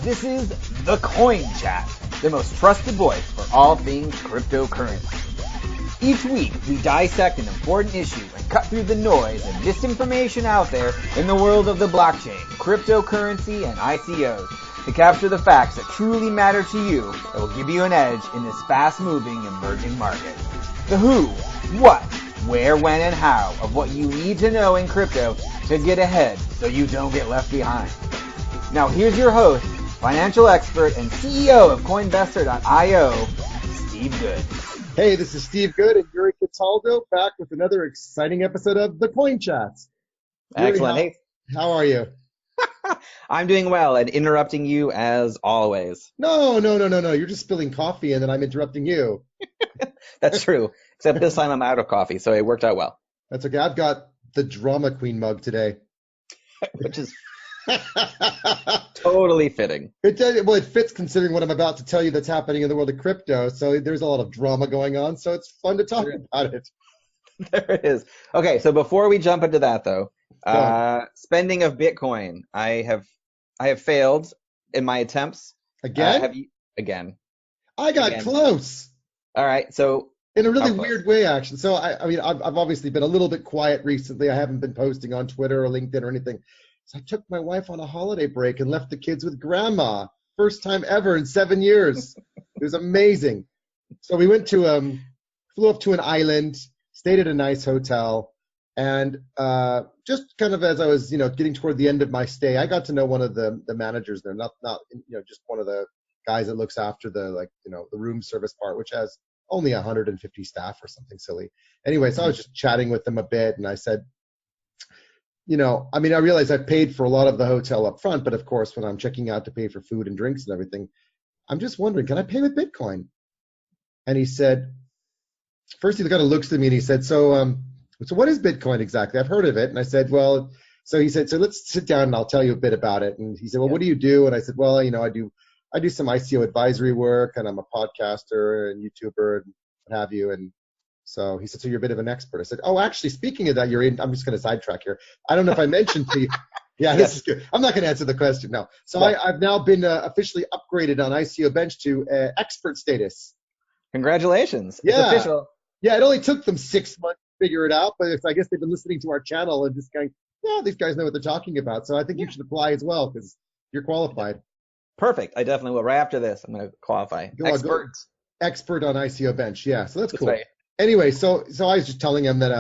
This is The Coin Chat, the most trusted voice for all things cryptocurrency. Each week, we dissect an important issue and cut through the noise and misinformation out there in the world of the blockchain, cryptocurrency, and ICOs to capture the facts that truly matter to you that will give you an edge in this fast-moving emerging market. The who, what, where, when, and how of what you need to know in crypto to get ahead so you don't get left behind. Now here's your host, financial expert and CEO of Coinvestor.io, Steve Good. Hey, this is Steve Good and Yuri Cataldo back with another exciting episode of The Coin Chats. Yuri, Excellent. How are you? I'm doing well and interrupting you as always. No. You're just spilling coffee and then I'm interrupting you. That's true. Except this time I'm out of coffee, so it worked out well. That's okay. I've got the Drama Queen mug today. Which is totally fitting. It fits considering what I'm about to tell you that's happening in the world of crypto. So there's a lot of drama going on. So it's fun to talk about it. There it is. Okay, so before we jump into that, though, spending of Bitcoin, I have failed in my attempts. Again? Again. I got close. All right, so in a really weird way, actually. So I've obviously been a little bit quiet recently. I haven't been posting on Twitter or LinkedIn or anything. So I took my wife on a holiday break and left the kids with grandma. First time ever in 7 years. It was amazing. So we went to flew up to an island, stayed at a nice hotel, and just kind of as I was, getting toward the end of my stay, I got to know one of the managers there, not just one of the guys that looks after the room service part, which has only 150 staff or something silly. Anyway, so I was just chatting with them a bit, and I said, I realize I paid for a lot of the hotel up front, but of course, when I'm checking out to pay for food and drinks and everything, I'm just wondering, can I pay with Bitcoin? And he said, first he kind of looks at me and he said, so what is Bitcoin exactly? I've heard of it. And I said, well, so he said, so let's sit down and I'll tell you a bit about it. And he said, well, what do you do? And I said, well, I do some ICO advisory work and I'm a podcaster and YouTuber and what have you. And so he said, so you're a bit of an expert. I said, oh, actually, speaking of that, I'm just going to sidetrack here. I don't know if I mentioned to you. Yeah, this is good. I'm not going to answer the question. No. So I've now been officially upgraded on ICO Bench to expert status. Congratulations. Yeah. It's official. Yeah, it only took them 6 months to figure it out, but I guess they've been listening to our channel and just going, yeah, these guys know what they're talking about. So I think you should apply as well because you're qualified. Perfect. I definitely will. Right after this, I'm going to qualify. Expert on ICO Bench. Yeah, so that's cool. Right. Anyway, so I was just telling him that,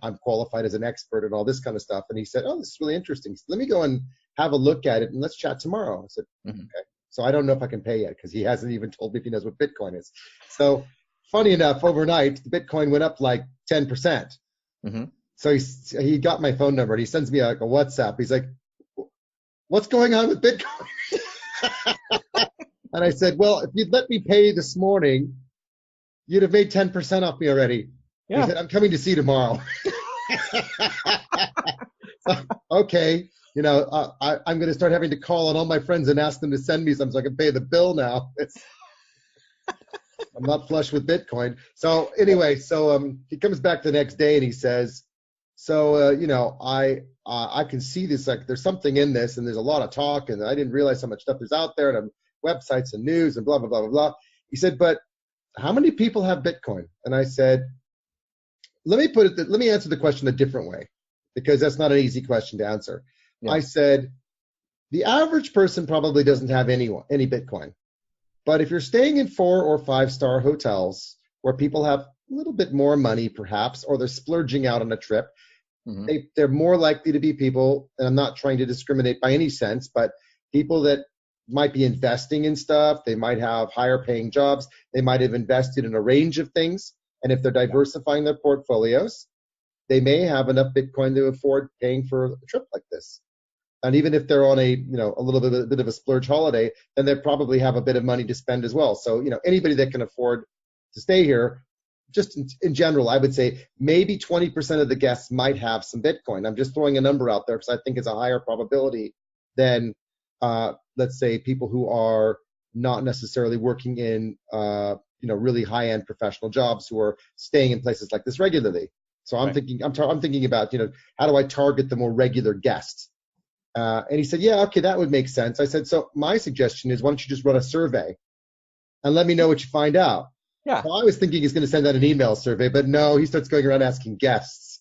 I'm qualified as an expert and all this kind of stuff. And he said, oh, this is really interesting. So let me go and have a look at it and let's chat tomorrow. I said, okay. So I don't know if I can pay yet because he hasn't even told me if he knows what Bitcoin is. So funny enough, overnight, the Bitcoin went up like 10%. So he got my phone number and he sends me like a WhatsApp. He's like, what's going on with Bitcoin? And I said, well, if you'd let me pay this morning, you'd have made 10% off me already. Yeah. He said, I'm coming to see you tomorrow. So, okay. I'm going to start having to call on all my friends and ask them to send me some so I can pay the bill now. I'm not flush with Bitcoin. So anyway, he comes back the next day and he says, so, I can see this, like there's something in this and there's a lot of talk and I didn't realize how much stuff there's out there and websites and news and blah, blah, blah, blah, blah. He said, but how many people have Bitcoin? And I said, let me answer the question a different way because that's not an easy question to answer. Yeah. I said, the average person probably doesn't have any Bitcoin. But if you're staying in 4 or 5-star hotels where people have a little bit more money perhaps, or they're splurging out on a trip, they're more likely to be people, and I'm not trying to discriminate by any sense, but people that might be investing in stuff, they might have higher paying jobs, they might have invested in a range of things, and if they're diversifying their portfolios, they may have enough Bitcoin to afford paying for a trip like this. And even if they're on a little bit of a splurge holiday, then they probably have a bit of money to spend as well. So, anybody that can afford to stay here, just in general, I would say maybe 20% of the guests might have some Bitcoin. I'm just throwing a number out there because I think it's a higher probability than, let's say, people who are not necessarily working in, really high-end professional jobs who are staying in places like this regularly. So I'm thinking about, how do I target the more regular guests? And he said, yeah, okay, that would make sense. I said, so my suggestion is, why don't you just run a survey and let me know what you find out? Yeah. So I was thinking he's going to send out an email survey, but no, he starts going around asking guests.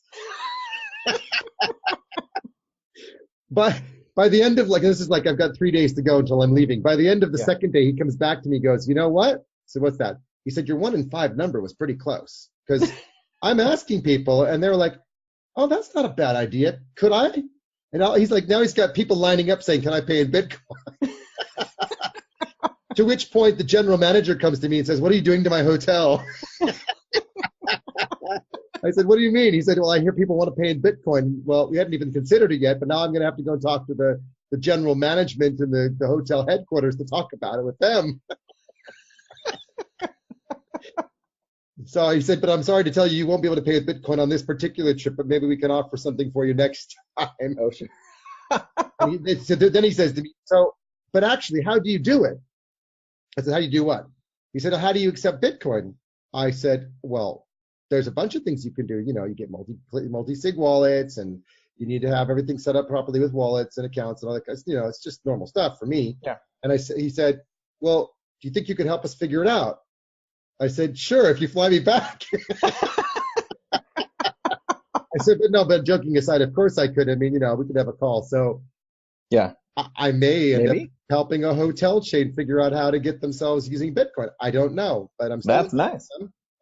But by the end of this is like, I've got 3 days to go until I'm leaving. By the end of the second day, he comes back to me, goes, you know what? So what's that? He said, your 1 in 5 number was pretty close, because I'm asking people and they're like, oh, that's not a bad idea. Could I? And he's like, now he's got people lining up saying, can I pay in Bitcoin? To which point the general manager comes to me and says, what are you doing to my hotel? I said, what do you mean? He said, well, I hear people want to pay in Bitcoin. Well, we hadn't even considered it yet, but now I'm going to have to go and talk to the general management and the hotel headquarters to talk about it with them. So he said, but I'm sorry to tell you, you won't be able to pay with Bitcoin on this particular trip, but maybe we can offer something for you next time. Then he says to me, so, but actually, how do you do it? I said, how do you do what? He said, how do you accept Bitcoin? I said, well, there's a bunch of things you can do. You know, you get multi-sig wallets, and you need to have everything set up properly with wallets and accounts and all that. You know, it's just normal stuff for me. Yeah. And he said, well, do you think you could help us figure it out? I said, sure, if you fly me back. I said, but joking aside, of course I could. I mean, you know, we could have a call. So yeah, I may end up helping a hotel chain figure out how to get themselves using Bitcoin. I don't know, but I'm still. That's nice.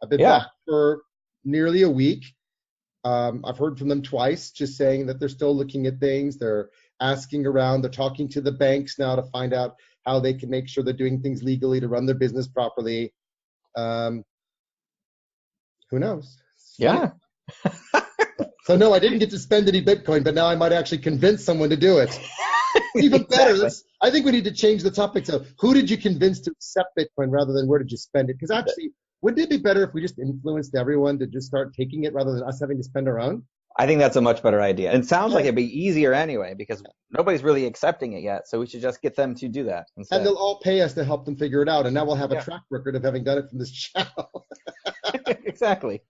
I've been back for nearly a week. I've heard from them twice, just saying that they're still looking at things. They're asking around. They're talking to the banks now to find out how they can make sure they're doing things legally to run their business properly. Who knows? Yeah. So no, I didn't get to spend any Bitcoin, but now I might actually convince someone to do it. Even better. I think we need to change the topic. So who did you convince to accept Bitcoin rather than where did you spend it? Because actually, wouldn't it be better if we just influenced everyone to just start taking it rather than us having to spend our own? I think that's a much better idea. It sounds like it'd be easier anyway, because nobody's really accepting it yet. So we should just get them to do that instead. And they'll all pay us to help them figure it out. And now we'll have a track record of having done it from this channel. Exactly.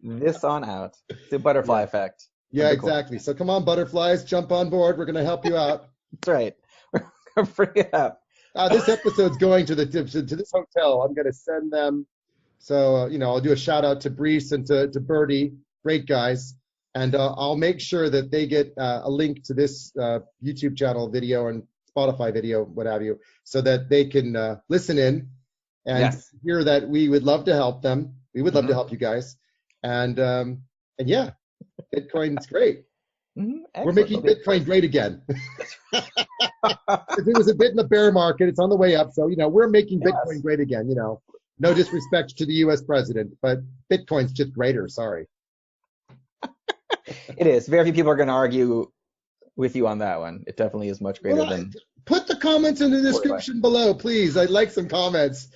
This on out. The butterfly effect. Yeah, exactly. So come on, butterflies, jump on board. We're going to help you out. That's right. We're going to free it up. This episode's going to this hotel. I'm going to send them. So, you know, I'll do a shout out to Brees and to Birdie. Great guys. And I'll make sure that they get a link to this YouTube channel video and Spotify video, what have you, so that they can listen in and hear that we would love to help them. We would love to help you guys. And yeah, Bitcoin's great. We're making Bitcoin great again. If it was a bit in the bear market, it's on the way up. So, you know, we're making Bitcoin great again, you know. No disrespect to the U.S. president, but Bitcoin's just greater. Sorry. It is. Very few people are going to argue with you on that one. It definitely is much greater than. Put the comments in the description below, please. I'd like some comments.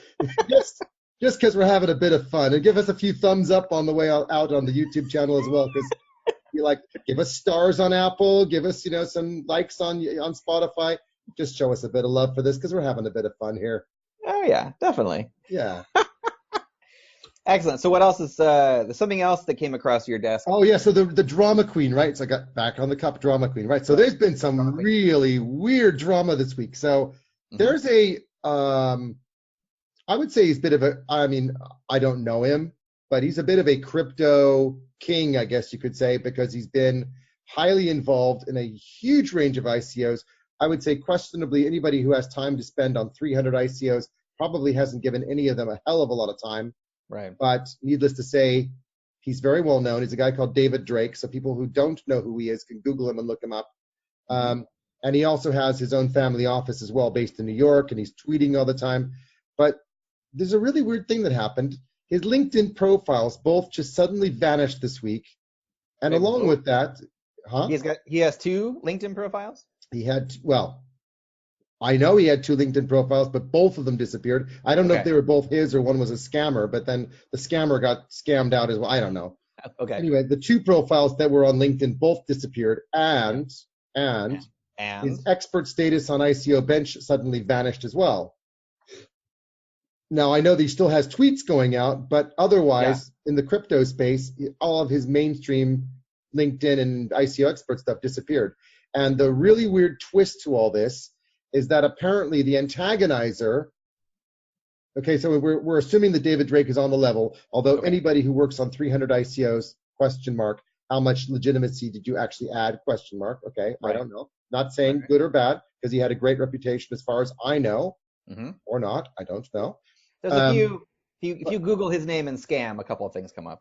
just because we're having a bit of fun. And give us a few thumbs up on the way out on the YouTube channel as well. Because you give us stars on Apple. Give us, you know, some likes on Spotify. Just show us a bit of love for this because we're having a bit of fun here. Oh, yeah, definitely. Yeah. Excellent. So what else is there's something else that came across your desk? Oh yeah, so the drama queen, right? So I got back on the cup drama queen, right? So there's been some really weird drama this week. So there's I would say he's a bit of I don't know him, but he's a bit of a crypto king, I guess you could say, because he's been highly involved in a huge range of ICOs. I would say questionably anybody who has time to spend on 300 ICOs probably hasn't given any of them a hell of a lot of time. Right. But needless to say, he's very well known. He's a guy called David Drake. So people who don't know who he is can Google him and look him up. And he also has his own family office as well, based in New York, and he's tweeting all the time. But there's a really weird thing that happened. His LinkedIn profiles both just suddenly vanished this week. And along with that, he has 2 LinkedIn profiles? He had, I know he had 2 LinkedIn profiles, but both of them disappeared. I don't know if they were both his or one was a scammer, but then the scammer got scammed out as well. I don't know. Okay. Anyway, the 2 profiles that were on LinkedIn both disappeared, and his expert status on ICO Bench suddenly vanished as well. Now, I know that he still has tweets going out, but otherwise, in the crypto space, all of his mainstream LinkedIn and ICO expert stuff disappeared. And the really weird twist to all this is that apparently the antagonizer. Okay, so we're assuming that David Drake is on the level, although anybody who works on 300 ICOs, how much legitimacy did you actually add, okay, right. I don't know. Not saying good or bad, because he had a great reputation as far as I know, or not, I don't know. There's a few, if you Google his name and scam, a couple of things come up.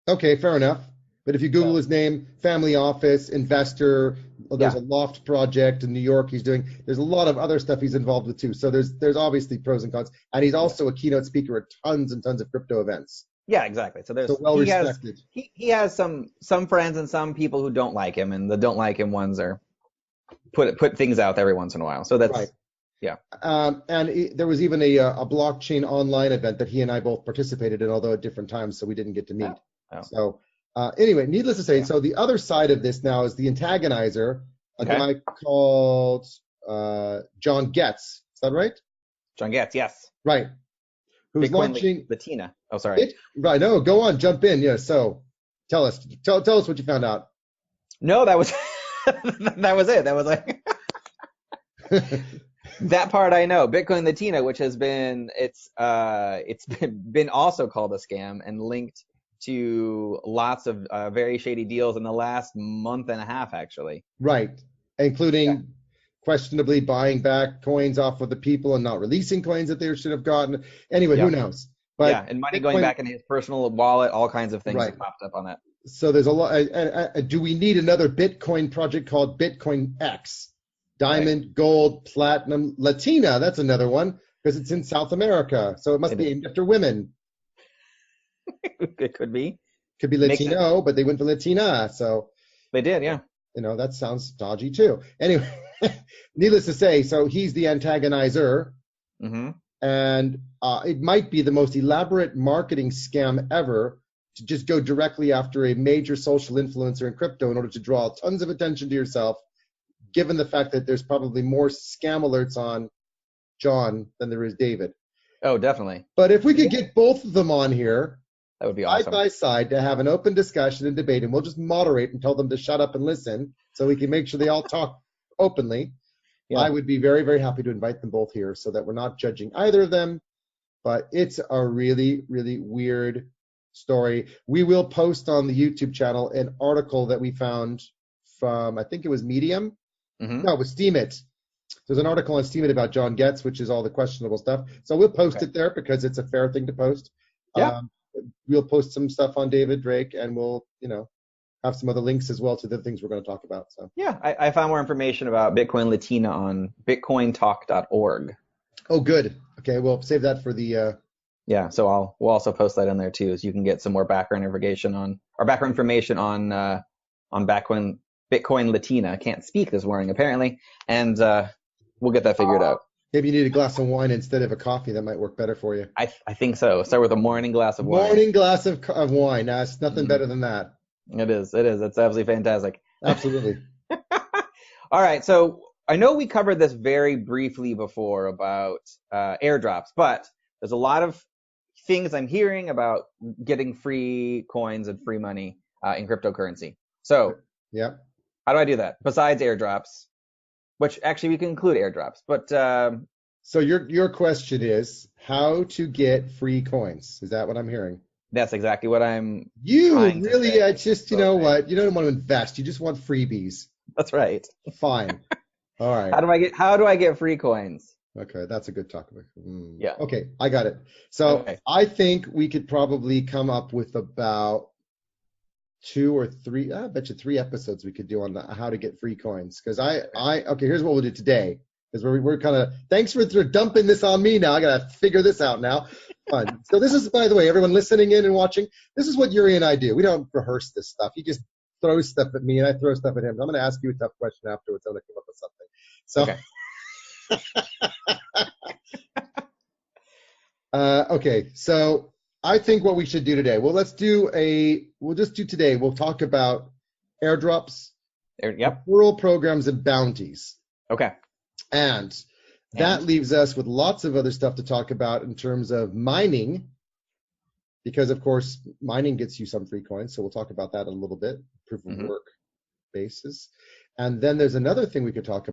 Okay, fair enough. But if you Google his name, family office, investor, there's a loft project in New York there's a lot of other stuff he's involved with too. So there's obviously pros and cons. And he's also a keynote speaker at tons and tons of crypto events. Yeah, exactly. So well respected. He has some friends and some people who don't like him, and the don't like him ones are put things out every once in a while. So that's right. Yeah. There was even a blockchain online event that he and I both participated in, although at different times, so we didn't get to meet. So anyway, needless to say, so the other side of this now is the antagonizer, a guy called John Getz. Is that right? John Getz, yes. Right. Who's Bitcoin launching Latina. Oh, sorry. Right. No, go on, jump in. Yeah. So tell us what you found out. No, that was that was it. That was like that part I know. Bitcoin Latina, which has been it's been also called a scam and linked to lots of very shady deals in the last month and a half, actually. Right, including questionably buying back coins off of the people and not releasing coins that they should have gotten. Anyway, who knows? But and money going back into his personal wallet, all kinds of things have popped up on that. So there's a lot. Do we need another Bitcoin project called Bitcoin X? Diamond, gold, platinum, Latina. That's another one because it's in South America. So it must be aimed after women. It could be. Could be Latino, but they went for Latina. So they did, yeah. That sounds dodgy too. Anyway, needless to say, so he's the antagonizer. And it might be the most elaborate marketing scam ever to just go directly after a major social influencer in crypto in order to draw tons of attention to yourself, given the fact that there's probably more scam alerts on John than there is David. Oh, definitely. But if we could get both of them on here, that would be awesome. Side by side to have an open discussion and debate, and we'll just moderate and tell them to shut up and listen so we can make sure they all talk openly. I would be very, very happy to invite them both here so that we're not judging either of them. But it's a really, really weird story. We will post on the YouTube channel an article that we found from, I think it was Medium. No, it was Steemit. There's an article on Steemit about John Getz, which is all the questionable stuff. So we'll post it there because it's a fair thing to post. We'll post some stuff on David Drake, and we'll, have some other links as well to the things we're going to talk about. So I found more information about Bitcoin Latina on bitcointalk.org. Oh, good. Okay, we'll save that for the. So we'll also post that in there too, so you can get some more background information on Bitcoin Latina. I can't speak this morning apparently, and we'll get that figured out. Maybe you need a glass of wine instead of a coffee. That might work better for you. I think so. Start with a morning glass of wine. Morning glass of wine. It's nothing better than that. It is. It's absolutely fantastic. Absolutely. All right. So I know we covered this very briefly before about airdrops, but there's a lot of things I'm hearing about getting free coins and free money in cryptocurrency. So how do I do that? Besides airdrops, which actually we can include airdrops, but so your question is how to get free coins. Is that what I'm hearing? That's exactly what I'm. You really, just what? You don't want to invest. You just want freebies. That's right. Fine. All right. How do I get free coins? Okay, that's a good topic. Yeah. Okay, I got it. So I think we could probably come up with about 2 or 3. I bet you 3 episodes we could do on how to get free coins. Because okay, here's what we'll do today. Because we're kind of, thanks for dumping this on me now. I got to figure this out now. Fun. So this is, by the way, everyone listening in and watching, this is what Yuri and I do. We don't rehearse this stuff. He just throws stuff at me and I throw stuff at him. I'm going to ask you a tough question afterwards. I'm going to come up with something. Okay, so I think what we should do today, we'll just do today, we'll talk about airdrops, referral programs, and bounties. Okay. And that leaves us with lots of other stuff to talk about in terms of mining, because of course mining gets you some free coins. So we'll talk about that in a little bit, proof of work basis. And then there's another thing we could talk